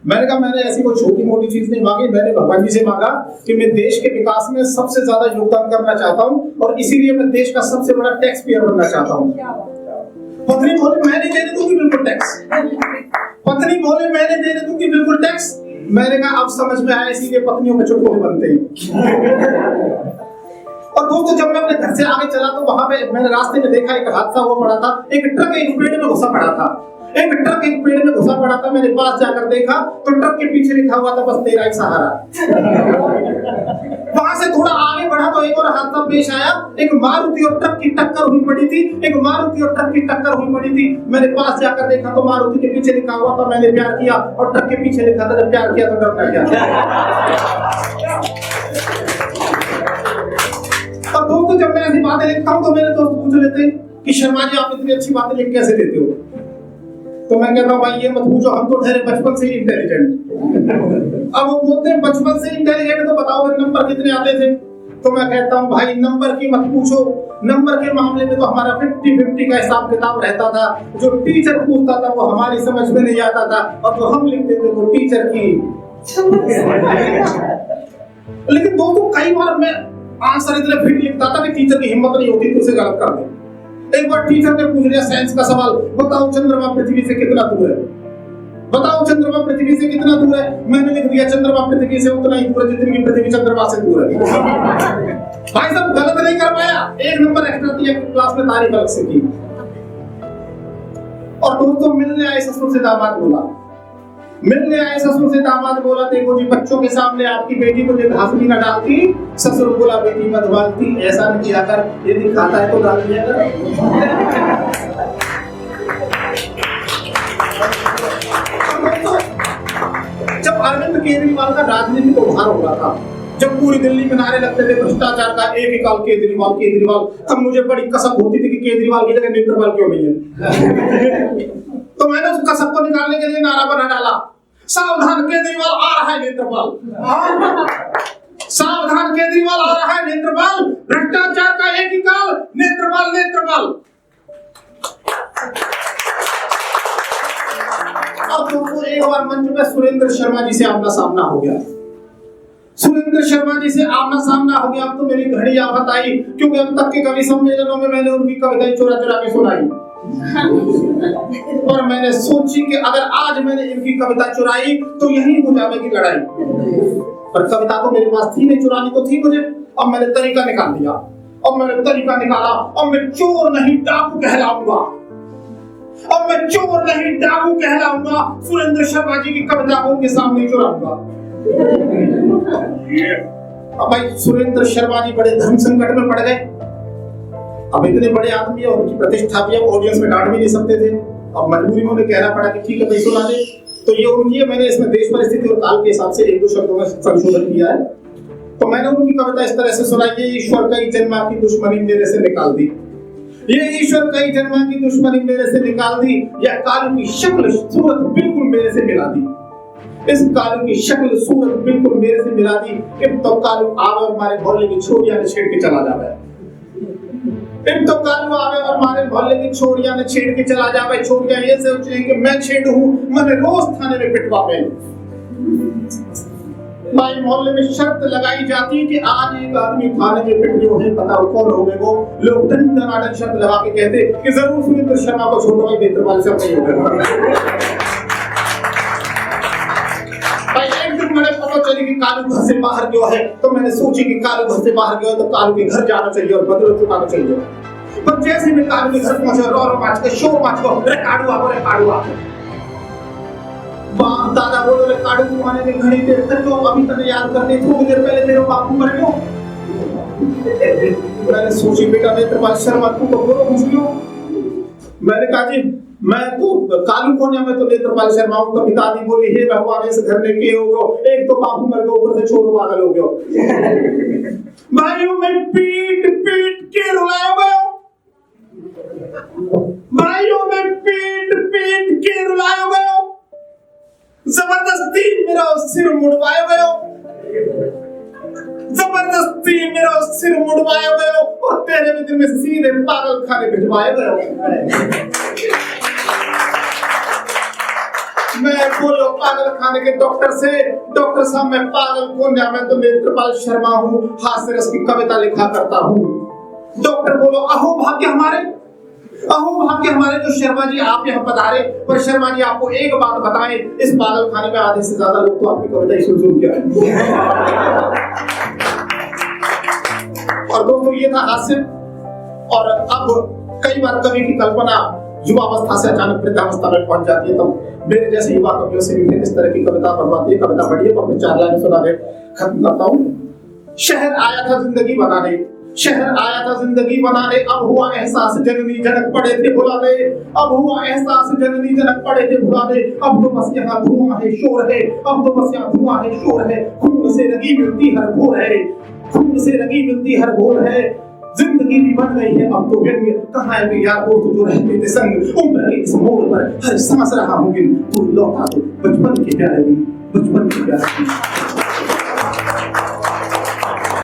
मैंने कहा मैंने ऐसी कोई छोटी मोटी चीज नहीं मांगी, मैंने भगवान जी से मांगा कि मैं देश के विकास में सबसे ज्यादा योगदान करना चाहता हूँ और इसीलिए मैं देश का सबसे बड़ा टैक्स पेयर बनना चाहता हूँ। पत्नी बोले मैं नहीं देने दूंगी बिल्कुल टैक्स, पत्नी बोले मैं नहीं देने दूंगी बिल्कुल टैक्स। मैंने कहा अब समझ में आया, इसीलिए पत्नियों के चुटकुले बनते हैं। और दोस्तों जब मैं अपने घर से आगे चला तो वहां पे मैंने रास्ते में देखा एक हादसा हुआ पड़ा था। एक ट्रक एक पेड़ में घुसा पड़ा था, एक ट्रक एक पेड़ में घुसा पड़ा था। मैंने पास जाकर देखा तो ट्रक के पीछे लिखा हुआ था बस तेरा ही सहारा। वहां से थोड़ा आगे बढ़ा तो एक और हादसा पेश आया। एक मारुति और ट्रक की टक्कर हुई पड़ी थी, एक मारुति और ट्रक की टक्कर हुई पड़ी थी। मैंने पास जाकर देखा तो मारुति के पीछे लिखा हुआ था मैंने प्यार किया, और ट्रक के पीछे लिखा था जब प्यार किया तो डरना क्या। और दोस्तों जब मैं ऐसी बातें लिखता हूँ तो मेरे दोस्त पूछ लेते हैं कि शर्मा जी आप इतनी अच्छी बातें लिख कैसे देते हो। तो मैं कहता हूँ भाई ये मत पूछो, हम तो ठहरे बचपन से ही इंटेलिजेंट। अब वो बोलते हैं बचपन से इंटेलिजेंट तो बताओ मेरे नंबर कितने आते थे। तो मैं कहता हूँ भाई नंबर की मत पूछो, नंबर के मामले में तो हमारा 50-50 का हिसाब किताब रहता था। जो टीचर पूछता था वो हमारी समझ में नहीं आता था, और जो हम लिखते थे वो टीचर की। लेकिन दोस्तों कई बार मैं आंसर इतने फिट लिखता था कि टीचर की हिम्मत नहीं होती थी उसे गलत कर दे। एक बार टीचर ने पूछ लिया साइंस का सवाल, बताओ चंद्रमा पृथ्वी से कितना दूर है, बताओ चंद्रमा पृथ्वी से कितना दूर है। मैंने लिख दिया चंद्रमा पृथ्वी से उतना ही दूर है जितनी की पृथ्वी चंद्रमा से दूर है। भाई साहब गलत नहीं कर पाया, एक नंबर एक्स्ट्रा दिया, क्लास में तारीफ अलग से की। और दोस्तों मिलने आए ससुर से दामाद बोला, मिलने आए ससुर से दामाद बोला देखो जी बच्चों के सामने आपकी बेटी को घास भी न डालती। ससुर बोला बेटी मत डालती, ऐसा नहीं किया कर, यदि खाता है तो डाल दिया कर। जब अरविंद केजरीवाल का राजनीतिक उभार हो रहा था, जब पूरी दिल्ली में नारे लगते थे भ्रष्टाचार का एक ही काल केजरीवाल केजरीवाल, तब मुझे बड़ी कसक होती थी कि केजरीवाल की जगह नेत्रपाल क्यों नहीं है। तो मैंने उस कसक को निकालने के लिए नारा बना डाला, सावधान केजरीवाल आ रहा है नेत्रपाल, सावधान केजरीवाल आ रहा है नेत्रपाल, भ्रष्टाचार का एक ही काल नेत्रपाल नेत्रपाल। अब दोस्तों एक बार मंच में सुरेंद्र शर्मा जी से आमना सामना हो गया, सुरेंद्र शर्मा जी से आमना सामना हो गया। अब तो मेरी घड़ी आफत आई, क्योंकि अब तक के कवि सम्मेलनों में मैंने उनकी कविताएं चुरा चुरा के सुनाई। और मैंने सोची कि अगर आज मैंने इनकी कविता चुराई तो यही हो जाएगी लड़ाई। पर कविता तो मेरे पास थी नहीं, चुरानी तो थी मुझे। अब मैंने तरीका निकाल दिया, अब मैंने तरीका निकाला। अब मैं चोर नहीं डाकू कहलाऊंगा, अब मैं चोर नहीं डाकू कहलाऊंगा, सुरेंद्र शर्मा जी की कविता को उनके सामने चुराऊंगा। अब भाई सुरेंद्र शर्मा जी बड़े धर्म संकट में पड़ गए। अब इतने बड़े आदमी और उनकी प्रतिष्ठा भी, ऑडियंस में डांट भी नहीं सकते थे। अब मजबूरी में उन्हें कहना पड़ा कि ठीक है भाई सुना दे। तो ये उनकी, मैंने इसमें देश परिस्थिति और काल के हिसाब से एक दो शब्दों में संशोधन किया है। तो मैंने उनकी कविता इस तरह से सुनाई, ये ईश्वर कई जन्मा की दुश्मनी मेरे से निकाल दी, ये ईश्वर कई जन्मा की दुश्मनी मेरे से निकाल दी, यह कालू की शक्ल सूरत बिल्कुल मेरे से मिला दी, इस कालू की शक्ल सूरत बिल्कुल मेरे से मिला दी। तो कालू आवे और मारे मोहल्ले की छोरियां ने छेड़ के चला जावे, तो कालू आवे और मारे मोहल्ले की छोरियां ने छेड़ के चला जावे। छोरियां ये सोचे कि मैं छेड़ हूं, मैंने रोज थाने में पिटवावे। भाई मोहल्ले में शर्त लगाई जाती है कि आज एक आदमी थाने में पिट गया है, बताओ कौन होगा वो। लोग दंडनाटक शर्त लगा के कहते कि जरूर सुरेंद्र शर्मा को छोटो भाई नेत्रपाल से नहीं होगा। मैंने पता चली कि कालू घर से बाहर गया है, तो मैंने सोची कि कालू घर से बाहर गया तो कालू के घर जाना चाहिए और बदला चुकाना चाहिए। पर जैसे मैं कालू के घर पहुंचा, रो माच के शोर माच को, रे कालू आओ, रे कालू आओ। बाप दादा बोलो रे कालू को आने में घड़ी देर तक तो अभी तक याद करते, थोड़ी देर पहले तेरे बापू मर गयो। मैंने सोची बेटा नेत्रपाल शर्मा तू तो बोलो मुझको। मैंने कहा जी मैं तो कालू कौन है, मैं तो नेत्रपाल शर्मा हूं। तो दादी बोली हे भगवान इस घर में के हो गयो, एक तो बापू मर गयो, ऊपर से छोरो पागल हो गयो। भाइयों मैं पीट पीट के रुलाया गयो, भाइयों में पीट पीट के रुलाया गयो, जबरदस्ती मेरा सिर मुड़वाया गयो, जबरदस्ती मेरा सिर मुड़वाया गयो और तेरे दिन में सीधे पागल खाने भिजवाया गयो। मैं बोलो पागल खाने के डॉक्टर से, डॉक्टर साहब मैं पागल कौन है, मैं तो नेत्रपाल शर्मा हूँ, हास्य रस की कविता लिखा करता हूँ। डॉक्टर बोलो अहो भाग्य हमारे जो शर्मा जी आप यहाँ पधारे, पर शर्मा जी आपको एक बात बताएं, इस पागल खाने में आधे से ज्यादा लोग तो आपकी कविता ही सुन के आए। और दोस्तों ये था हास्य। और अब कई बार कवि की कल्पना युवावस्था से अचानक वृद्धावस्था में पहुंच जाती है, तो मेरे जैसे युवा कवियों से भी फिर इस तरह की कविता बनवाती है। कविता बढ़िए, तो अपने 4 लाइन सुना के खत्म करता हूँ। शहर आया था जिंदगी बनाने, शहर आया था जिंदगी बनाने, अब हुआ एहसास जननी जनक पड़े थे भुलाने, अब हुआ एहसास जननी जनक पड़े थे भुलाने, अब तो बस यहाँ धुआं है शोर है, अब तो बस यहाँ धुआं है शोर है, खून से रंगी मिलती हर भोर है, खून से रंगी मिलती हर भोर है, जिंदगी भी बन गई है अब तो व्यंग्य, कहाँ है वे यार दोस्त जो रहते थे संग, उम्र के इस मोड़ पर हर सांस रहा हूँ गिन, तू लौटा दो बचपन के प्यारे दिन, बचपन के प्यारे दिन।